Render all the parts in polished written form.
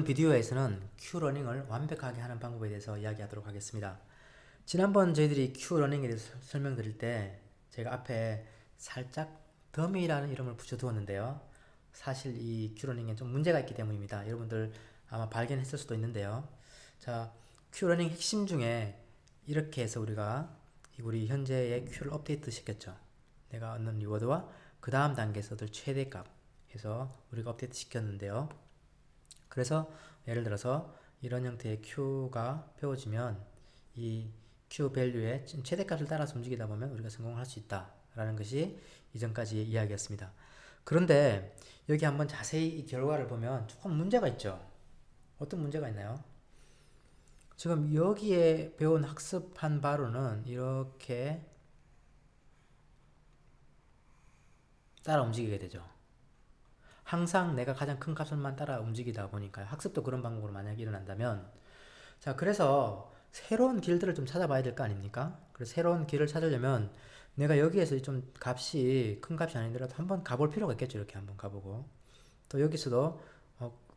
비디오에서는 Q러닝을 완벽하게 하는 방법에 대해서 이야기하도록 하겠습니다. 지난번 저희들이 Q러닝에 대해서 설명드릴 때 제가 앞에 살짝 더미라는 이름을 붙여두었는데요. 사실 이 Q러닝에 좀 문제가 있기 때문입니다. 여러분들 아마 발견했을 수도 있는데요. 자, Q러닝 핵심 중에 이렇게 해서 우리 현재의 Q를 업데이트 시켰죠. 내가 얻는 리워드와 그 다음 단계에서 얻을 최대값 해서 우리가 업데이트 시켰는데요. 그래서 예를 들어서 이런 형태의 Q가 배워지면 이 Q 밸류의 최대값을 따라서 움직이다 보면 우리가 성공을 할 수 있다 라는 것이 이전까지의 이야기였습니다. 그런데 여기 한번 자세히 이 결과를 보면 조금 문제가 있죠. 어떤 문제가 있나요? 지금 여기에 배운 학습한 바로는 이렇게 따라 움직이게 되죠. 항상 내가 가장 큰 값을만 따라 움직이다 보니까 학습도 그런 방법으로 만약에 일어난다면, 자, 그래서 새로운 길들을 좀 찾아봐야 될 거 아닙니까? 그래서 새로운 길을 찾으려면 내가 여기에서 좀 값이 큰 값이 아니더라도 한번 가볼 필요가 있겠죠. 이렇게 한번 가보고 또 여기서도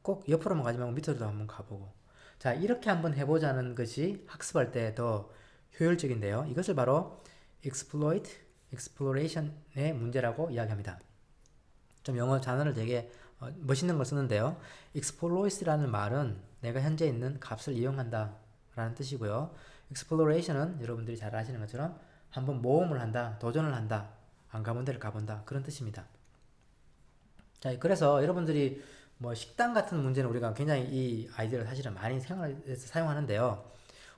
꼭 옆으로만 가지 말고 밑으로도 한번 가보고, 자, 이렇게 한번 해보자는 것이 학습할 때 더 효율적인데요. 이것을 바로 exploration의 문제라고 이야기합니다. 좀 영어 단어를 되게 멋있는 걸 쓰는데요. exploit라는 말은 내가 현재 있는 값을 이용한다 라는 뜻이고요. exploration은 여러분들이 잘 아시는 것처럼 한번 모험을 한다, 도전을 한다, 안 가본 데를 가본다, 그런 뜻입니다. 자, 그래서 여러분들이 뭐 식당 같은 문제는 우리가 굉장히 이 아이디어를 사실은 많이 생활에서 사용하는데요.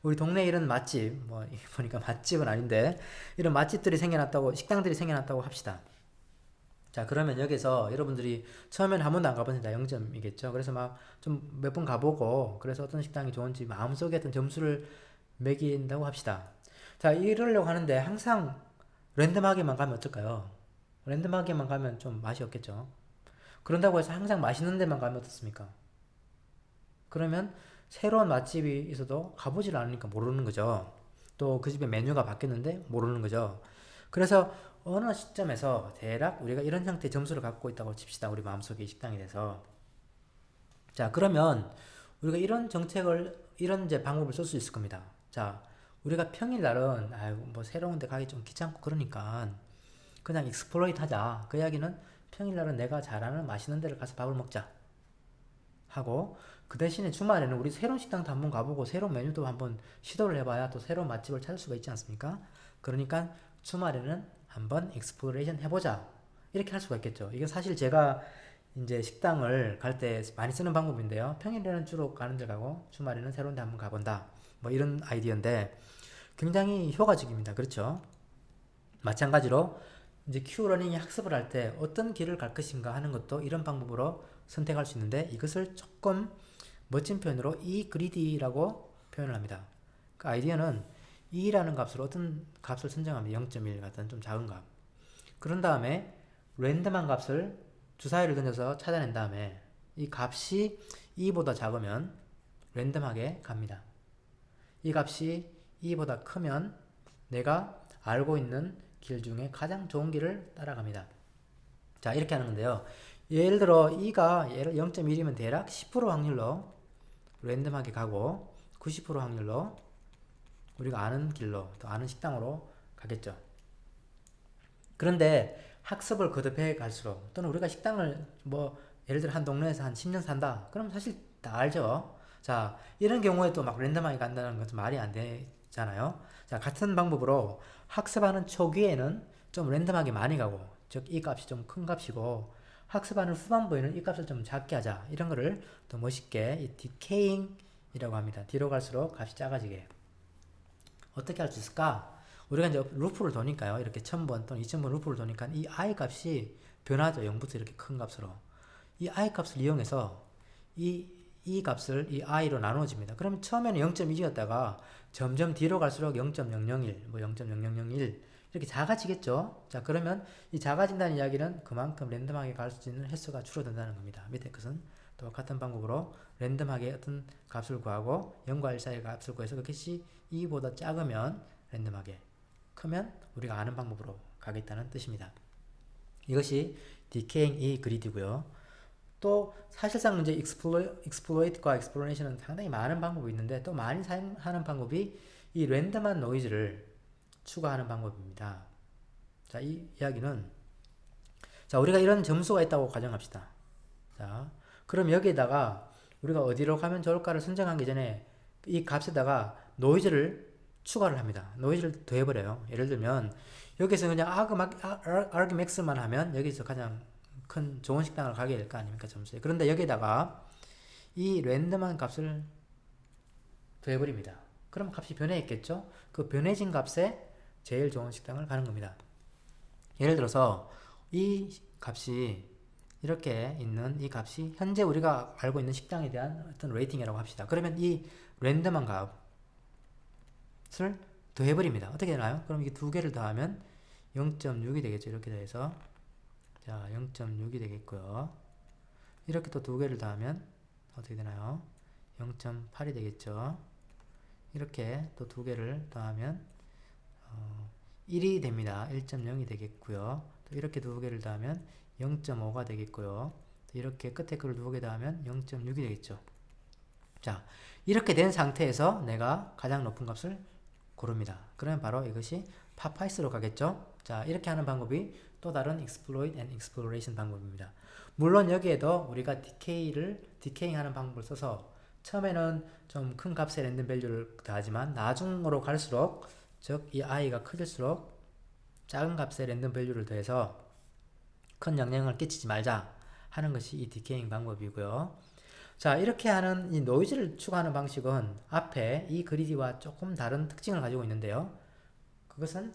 우리 동네에 이런 맛집, 뭐 보니까 맛집은 아닌데 이런 맛집들이 생겨났다고, 식당들이 생겨났다고 합시다. 자, 그러면 여기서 여러분들이 처음에는 한 번도 안 가본 다 0점이겠죠. 그래서 막 좀 몇 번 가보고, 그래서 어떤 식당이 좋은지 마음속에 어떤 점수를 매긴다고 합시다. 자, 이러려고 하는데 항상 랜덤하게만 가면 어떨까요? 랜덤하게만 가면 좀 맛이 없겠죠. 그런다고 해서 항상 맛있는 데만 가면 어떻습니까? 그러면 새로운 맛집이 있어도 가보질 않으니까 모르는 거죠. 또 그 집의 메뉴가 바뀌었는데 모르는 거죠. 그래서 어느 시점에서 대략 우리가 이런 형태의 점수를 갖고 있다고 칩시다. 우리 마음속에 식당에 대해서. 자, 그러면 우리가 이런 정책을, 이런 이제 방법을 쓸 수 있을 겁니다. 자, 우리가 평일날은 아유 뭐 새로운 데 가기 좀 귀찮고 그러니까 그냥 익스플로이트 하자. 그 이야기는 평일날은 내가 잘하는 맛있는 데를 가서 밥을 먹자 하고, 그 대신에 주말에는 우리 새로운 식당도 한번 가보고 새로운 메뉴도 한번 시도를 해봐야 또 새로운 맛집을 찾을 수가 있지 않습니까? 그러니까 주말에는 한번 익스플로레이션 해보자, 이렇게 할 수가 있겠죠. 이게 사실 제가 이제 식당을 갈 때 많이 쓰는 방법인데요. 평일에는 주로 가는 데 가고 주말에는 새로운 데 한번 가본다, 뭐 이런 아이디어인데 굉장히 효과적입니다. 그렇죠? 마찬가지로 이제 Q러닝이 학습을 할 때 어떤 길을 갈 것인가 하는 것도 이런 방법으로 선택할 수 있는데, 이것을 조금 멋진 표현으로 e그리디라고 표현을 합니다. 그 아이디어는 e라는 값으로 어떤 값을 선정합니다. 0.1 같은 좀 작은 값. 그런 다음에 랜덤한 값을 주사위를 던져서 찾아낸 다음에 이 값이 e보다 작으면 랜덤하게 갑니다. 이 값이 e보다 크면 내가 알고 있는 길 중에 가장 좋은 길을 따라갑니다. 자, 이렇게 하는 건데요. 예를 들어 e가 0.1이면 대략 10% 확률로 랜덤하게 가고 90% 확률로 우리가 아는 길로, 또 아는 식당으로 가겠죠. 그런데 학습을 거듭해 갈수록, 또는 우리가 식당을 뭐 예를 들어 한 동네에서 한 10년 산다, 그럼 사실 다 알죠. 자, 이런 경우에 또 막 랜덤하게 간다는 것은 말이 안 되잖아요. 자, 같은 방법으로 학습하는 초기에는 좀 랜덤하게 많이 가고, 즉 이 값이 좀 큰 값이고, 학습하는 후반부에는 이 값을 좀 작게 하자, 이런 거를 더 멋있게 이 디케잉이라고 합니다. 뒤로 갈수록 값이 작아지게. 어떻게 할 수 있을까? 우리가 이제 루프를 도니까요. 이렇게 1000번 또는 2000번 루프를 도니까 이 i 값이 변하죠. 0부터 이렇게 큰 값으로. 이 i 값을 이용해서 이 값을 이 i로 나누어집니다. 그러면 처음에는 0.1이었다가 점점 뒤로 갈수록 0.001, 뭐 0.0001 이렇게 작아지겠죠. 자, 그러면 이 작아진다는 이야기는 그만큼 랜덤하게 갈 수 있는 횟수가 줄어든다는 겁니다. 밑에 것은 똑같은 방법으로 랜덤하게 어떤 값을 구하고 0과 1 사이의 값을 구해서 그것이 2보다 작으면 랜덤하게, 크면 우리가 아는 방법으로 가겠다는 뜻입니다. 이것이 decaying E 그리드고요. 또 사실상 이제 exploit과 exploration은 상당히 많은 방법이 있는데 또 많이 사용하는 방법이 이 랜덤한 노이즈를 추가하는 방법입니다. 자, 이 이야기는 자, 우리가 이런 점수가 있다고 가정합시다. 자, 그럼 여기에다가 우리가 어디로 가면 좋을까를 선정하기 전에 이 값에다가 노이즈를 추가를 합니다. 노이즈를 더해버려요. 예를 들면 여기서 그냥 argmax만 하면 여기서 가장 큰 좋은 식당을 가게 될 거 아닙니까, 점수에. 그런데 여기다가 이 랜덤한 값을 더해버립니다. 그럼 값이 변해있겠죠? 그 변해진 값에 제일 좋은 식당을 가는 겁니다. 예를 들어서 이 값이 이렇게 있는 이 값이 현재 우리가 알고 있는 식당에 대한 어떤 레이팅이라고 합시다. 그러면 이 랜덤한 값을 더해버립니다. 어떻게 되나요? 그럼 이게 두 개를 더하면 0.6이 되겠죠. 이렇게 돼서 자, 0.6이 되겠고요. 이렇게 또 두 개를 더하면 어떻게 되나요? 0.8이 되겠죠. 이렇게 또 두 개를 더하면 1이 됩니다. 1.0이 되겠고요. 또 이렇게 두 개를 더하면 0.5가 되겠고요. 또 이렇게 끝에 거를 두 개 더하면 0.6이 되겠죠. 자, 이렇게 된 상태에서 내가 가장 높은 값을 고릅니다. 그러면 바로 이것이 파파이스로 가겠죠. 자, 이렇게 하는 방법이 또 다른 exploit and exploration 방법입니다. 물론 여기에도 우리가 디케잉 하는 방법을 써서 처음에는 좀 큰 값의 랜덤 밸류를 더하지만 나중으로 갈수록 즉 이 i가 커질수록 작은 값의 랜덤 밸류를 더해서 큰 영향을 끼치지 말자 하는 것이 이 디케잉 방법이고요. 자, 이렇게 하는 이 노이즈를 추가하는 방식은 앞에 이 그리디와 조금 다른 특징을 가지고 있는데요. 그것은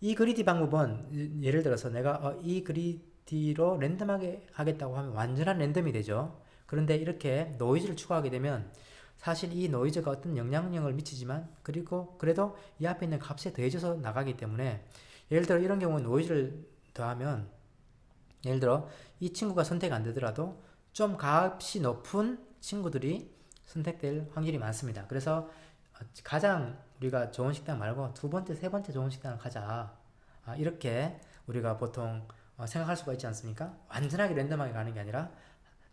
이 그리디 방법은 예를 들어서 내가 이 그리디로 랜덤하게 하겠다고 하면 완전한 랜덤이 되죠. 그런데 이렇게 노이즈를 추가하게 되면 사실 이 노이즈가 어떤 영향력을 미치지만 그래도 이 앞에 있는 값에 더해져서 나가기 때문에 예를 들어 이런 경우는 노이즈를 더하면 예를 들어 이 친구가 선택 안 되더라도 좀 값이 높은 친구들이 선택될 확률이 많습니다. 그래서 가장 우리가 좋은 식당 말고 두 번째, 세 번째 좋은 식당을 가자. 이렇게 우리가 보통 생각할 수가 있지 않습니까? 완전하게 랜덤하게 가는 게 아니라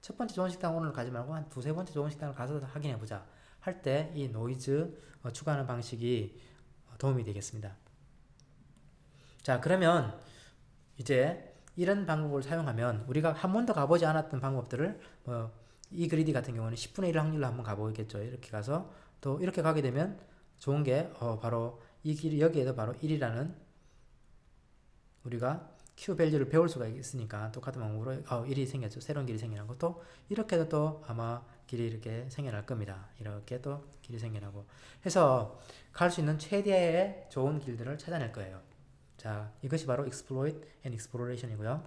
첫 번째 좋은 식당 오늘 가지 말고 한 두세 번째 좋은 식당을 가서 확인해보자 할 때 이 노이즈 추가하는 방식이 도움이 되겠습니다. 자, 그러면 이제 이런 방법을 사용하면 우리가 한 번도 가보지 않았던 방법들을 이 그리디 같은 경우는 10분의 1 확률로 한번 가보겠죠. 이렇게 가서 또 이렇게 가게 되면 좋은 게 바로 이 길이 여기에도 바로 1이라는 우리가 Q 밸류를 배울 수가 있으니까 똑같은 방법으로 1이 생겼죠. 새로운 길이 생겨난 것도 이렇게 해도 또 아마 길이 이렇게 생겨날 겁니다. 이렇게 또 길이 생겨나고 해서 갈 수 있는 최대의 좋은 길들을 찾아낼 거예요. 자, 이것이 바로 exploit and exploration이고요.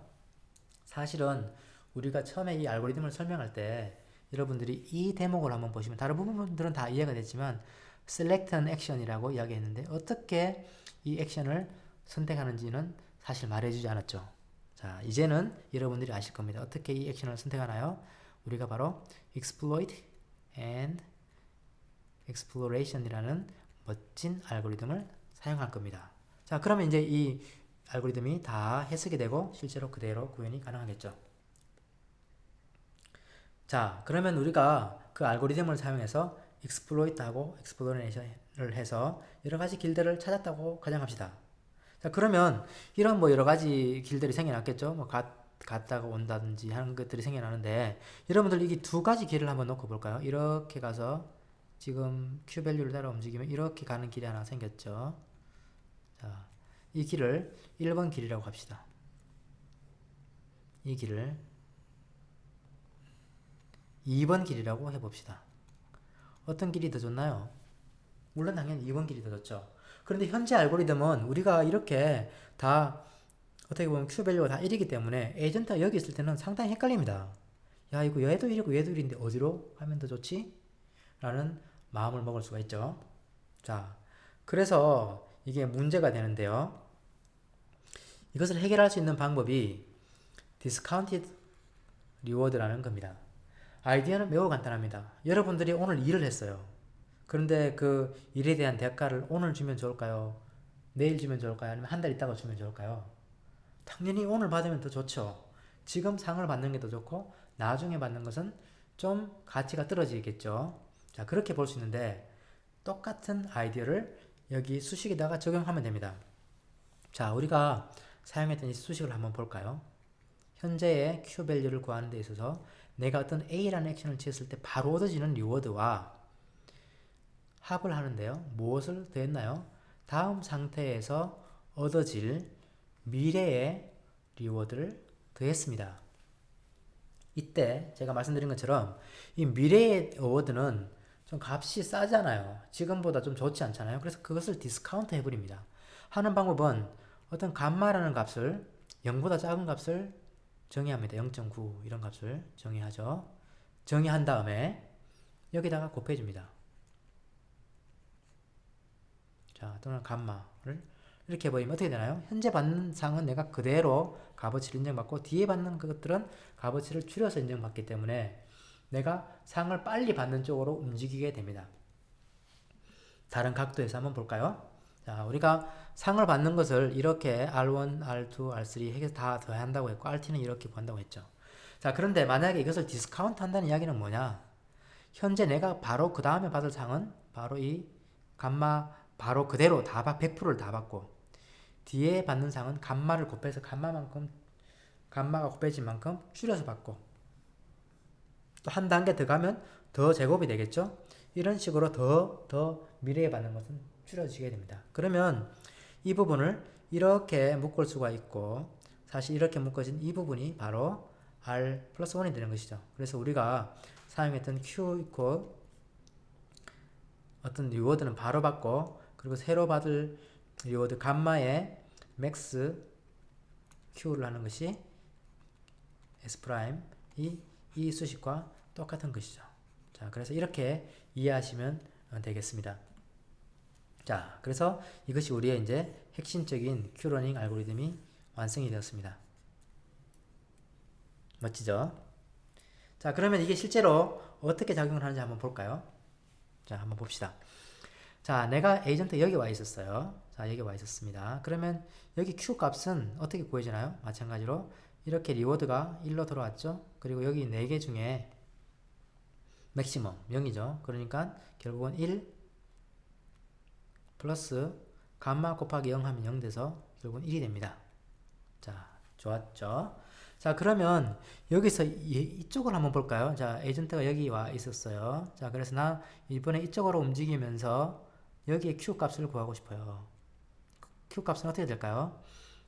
사실은 우리가 처음에 이 알고리즘을 설명할 때 여러분들이 이 대목을 한번 보시면 다른 부분들은 다 이해가 됐지만 select an action이라고 이야기했는데 어떻게 이 액션을 선택하는지는 사실 말해주지 않았죠. 자, 이제는 여러분들이 아실 겁니다. 어떻게 이 액션을 선택하나요? 우리가 바로 exploit and exploration이라는 멋진 알고리즘을 사용할 겁니다. 자, 그러면 이제 이 알고리즘이 다 해석이 되고 실제로 그대로 구현이 가능하겠죠. 자, 그러면 우리가 그 알고리즘을 사용해서 exploit하고 exploration을 해서 여러 가지 길들을 찾았다고 가정합시다. 자, 그러면 이런 여러 가지 길들이 생겨났겠죠. 갔다가 온다든지 하는 것들이 생겨나는데 여러분들 이게 두 가지 길을 한번 놓고 볼까요? 이렇게 가서 지금 Q 밸류를 따라 움직이면 이렇게 가는 길이 하나 생겼죠. 자, 이 길을 1번 길이라고 합시다. 이 길을 2번 길이라고 해봅시다. 어떤 길이 더 좋나요? 물론 당연히 2번 길이 더 좋죠. 그런데 현재 알고리즘은 우리가 이렇게 다 어떻게 보면 Q 밸류가 다 1이기 때문에 에이전트가 여기 있을 때는 상당히 헷갈립니다. 야, 이거 얘도 1이고 얘도 1인데 어디로 하면 더 좋지? 라는 마음을 먹을 수가 있죠. 자, 그래서 이게 문제가 되는데요. 이것을 해결할 수 있는 방법이 discounted reward라는 겁니다. 아이디어는 매우 간단합니다. 여러분들이 오늘 일을 했어요. 그런데 그 일에 대한 대가를 오늘 주면 좋을까요? 내일 주면 좋을까요? 아니면 한 달 있다가 주면 좋을까요? 당연히 오늘 받으면 더 좋죠. 지금 상을 받는 게 더 좋고 나중에 받는 것은 좀 가치가 떨어지겠죠. 자, 그렇게 볼 수 있는데 똑같은 아이디어를 여기 수식에다가 적용하면 됩니다. 자, 우리가 사용했던 이 수식을 한번 볼까요? 현재의 Q 밸류를 구하는 데 있어서 내가 어떤 A라는 액션을 취했을 때 바로 얻어지는 리워드와 합을 하는데요. 무엇을 더했나요? 다음 상태에서 얻어질 미래의 리워드를 더했습니다. 이때 제가 말씀드린 것처럼 이 미래의 어워드는 좀 값이 싸잖아요. 지금보다 좀 좋지 않잖아요. 그래서 그것을 디스카운트 해버립니다. 하는 방법은 어떤 감마라는 값을 0보다 작은 값을 정의합니다. 0.9 이런 값을 정의하죠. 정의한 다음에 여기다가 곱해줍니다. 자, 또는 감마를 이렇게 해버리면 어떻게 되나요? 현재 받는 상은 내가 그대로 값어치를 인정받고 뒤에 받는 것들은 값어치를 줄여서 인정받기 때문에 내가 상을 빨리 받는 쪽으로 움직이게 됩니다. 다른 각도에서 한번 볼까요? 자, 우리가 상을 받는 것을 이렇게 R1, R2, R3 해서 다 더한다고 했고 RT는 이렇게 구한다고 했죠. 자, 그런데 만약에 이것을 디스카운트 한다는 이야기는 뭐냐? 현재 내가 바로 그 다음에 받을 상은 바로 이 감마 바로 그대로 다 100%를 다 받고 뒤에 받는 상은 감마를 곱해서 감마가 곱해진 만큼 줄여서 받고 또 한 단계 더 가면 더 제곱이 되겠죠. 이런 식으로 더 미래에 받는 것은 줄여지게 됩니다. 그러면 이 부분을 이렇게 묶을 수가 있고 사실 이렇게 묶어진 이 부분이 바로 R 플러스 1이 되는 것이죠. 그래서 우리가 사용했던 Q 이퀄 어떤 리워드는 바로 받고 그리고 새로 받을 리워드 감마의 맥스 Q를 하는 것이 S 프라임 이 수식과 똑같은 것이죠. 자, 그래서 이렇게 이해하시면 되겠습니다. 자, 그래서 이것이 우리의 이제 핵심적인 Q러닝 알고리즘이 완성이 되었습니다. 멋지죠? 자, 그러면 이게 실제로 어떻게 작용을 하는지 한번 볼까요? 자, 한번 봅시다. 자, 내가 에이전트 여기 와 있었어요. 자, 여기 와 있었습니다. 그러면 여기 Q 값은 어떻게 구해지나요? 마찬가지로 이렇게 리워드가 1로 들어왔죠. 그리고 여기 4개 중에 맥시멈 0이죠. 그러니까 결국은 1 플러스 감마 곱하기 0 하면 0 돼서 결국은 1이 됩니다. 자, 좋았죠. 자, 그러면 여기서 이쪽을 한번 볼까요? 자, 에이전트가 여기 와 있었어요. 자, 그래서 나 이번에 이쪽으로 움직이면서 여기에 Q 값을 구하고 싶어요. Q 값은 어떻게 될까요?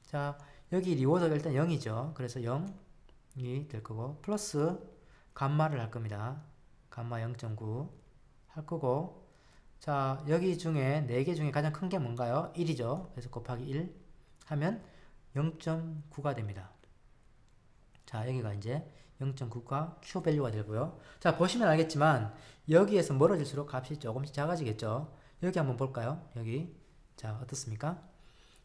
자, 여기 리워드가 일단 0이죠. 그래서 0이 될 거고 플러스 감마를 할 겁니다. 감마 0.9 할 거고 자, 여기 중에 4개 중에 가장 큰 게 뭔가요? 1이죠. 그래서 곱하기 1 하면 0.9가 됩니다. 자, 여기가 이제 0.9가 Q 밸류가 되고요. 자, 보시면 알겠지만 여기에서 멀어질수록 값이 조금씩 작아지겠죠. 여기 한번 볼까요? 여기. 자, 어떻습니까?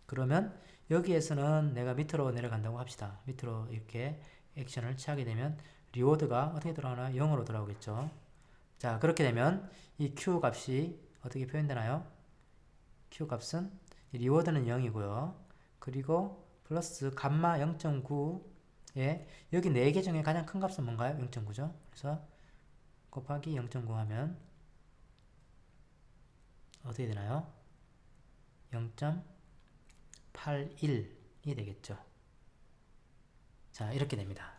그러면 여기에서는 내가 밑으로 내려간다고 합시다. 밑으로 이렇게 액션을 취하게 되면 리워드가 어떻게 들어가나요? 0으로 돌아오겠죠. 자, 그렇게 되면 이 Q 값이 어떻게 표현되나요? Q 값은 리워드는 0이고요. 그리고 플러스 감마 0.9에 여기 4개 중에 가장 큰 값은 뭔가요? 0.9죠. 그래서 곱하기 0.9 하면 어떻게 되나요? 0.81이 되겠죠. 자, 이렇게 됩니다.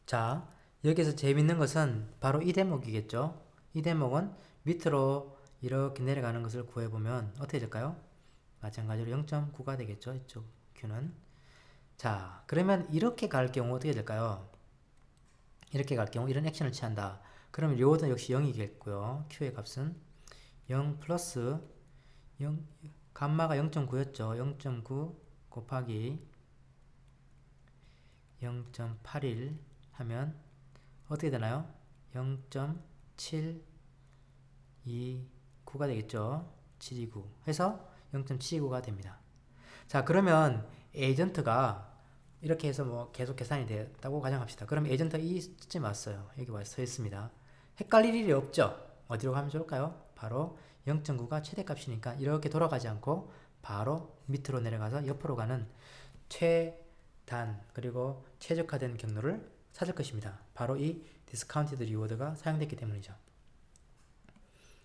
자, 여기서 재밌는 것은 바로 이 대목이겠죠. 이 대목은 밑으로 이렇게 내려가는 것을 구해보면 어떻게 될까요? 마찬가지로 0.9가 되겠죠. 이쪽 Q는. 자, 그러면 이렇게 갈 경우 어떻게 될까요? 이렇게 갈 경우 이런 액션을 취한다. 그러면 리워드는 역시 0이겠고요. Q의 값은 0 플러스 0, 감마가 0.9였죠. 0.9 곱하기 0.81 하면 어떻게 되나요? 0.729가 되겠죠. 729 해서 0.729가 됩니다. 자, 그러면 에이전트가 이렇게 해서 뭐 계속 계산이 됐다고 가정합시다. 그럼 에이전트가 이쯤 왔어요. 여기 와 서 있습니다. 헷갈릴 일이 없죠. 어디로 가면 좋을까요? 바로 0.9가 최대값이니까 이렇게 돌아가지 않고 바로 밑으로 내려가서 옆으로 가는 단, 그리고 최적화된 경로를 찾을 것입니다. 바로 이 discounted reward가 사용됐기 때문이죠.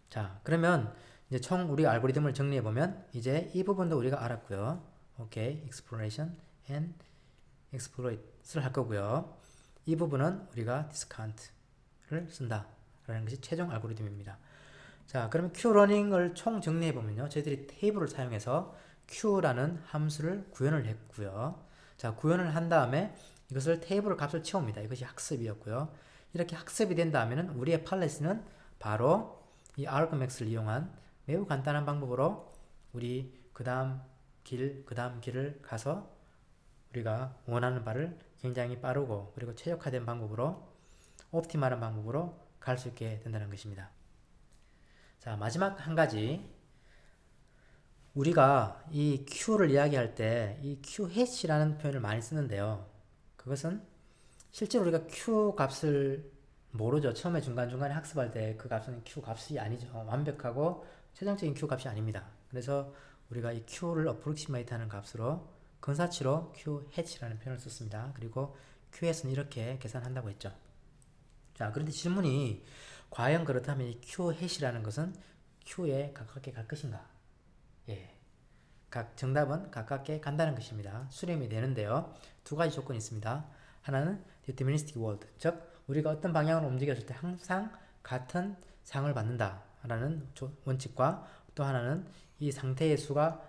자, 그러면 이제 총 우리 알고리즘을 정리해 보면 이제 이 부분도 우리가 알았고요. 오케이, exploration and exploit을 할 거고요. 이 부분은 우리가 discount를 쓴다라는 것이 최종 알고리즘입니다. 자, 그러면 qrunning을 총 정리해 보면요, 저희들이 테이블을 사용해서 q라는 함수를 구현을 했고요. 자, 구현을 한 다음에 이것을 테이블 값을 채웁니다. 이것이 학습이었고요. 이렇게 학습이 된 다음에는 우리의 팔레트는 바로 이 argmax를 이용한 매우 간단한 방법으로 우리 그 다음 길을 가서 우리가 원하는 바를 굉장히 빠르고 그리고 최적화된 방법으로 옵티멀한 방법으로 갈 수 있게 된다는 것입니다. 자, 마지막 한 가지, 우리가 이 Q를 이야기할 때 이 Q 해시라는 표현을 많이 쓰는데요. 그것은 실제로 우리가 Q 값을 모르죠. 처음에 중간중간에 학습할 때 그 값은 Q 값이 아니죠. 완벽하고 최종적인 Q 값이 아닙니다. 그래서 우리가 이 Q를 approximate 하는 값으로 근사치로 Q hatch라는 표현을 썼습니다. 그리고 Q hat은 이렇게 계산한다고 했죠. 자, 그런데 질문이 과연 그렇다면 이 Q hat이라는 것은 Q에 가깝게 갈 것인가? 예. 정답은 가깝게 간다는 것입니다. 수렴이 되는데요. 두 가지 조건이 있습니다. 하나는 deterministic world, 즉 우리가 어떤 방향으로 움직였을 때 항상 같은 상을 받는다라는 원칙과 또 하나는 이 상태의 수가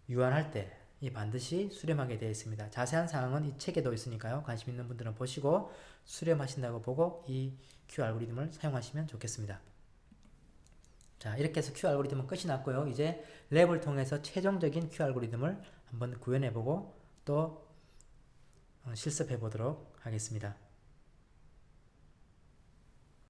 유한할 때 반드시 수렴하게 되어 있습니다. 자세한 사항은 이 책에도 있으니까요. 관심 있는 분들은 보시고 수렴하신다고 보고 이 Q 알고리즘을 사용하시면 좋겠습니다. 자, 이렇게 해서 Q 알고리즘은 끝이 났고요. 이제 랩을 통해서 최종적인 Q 알고리즘을 한번 구현해보고 또 실습해 보도록 하겠습니다.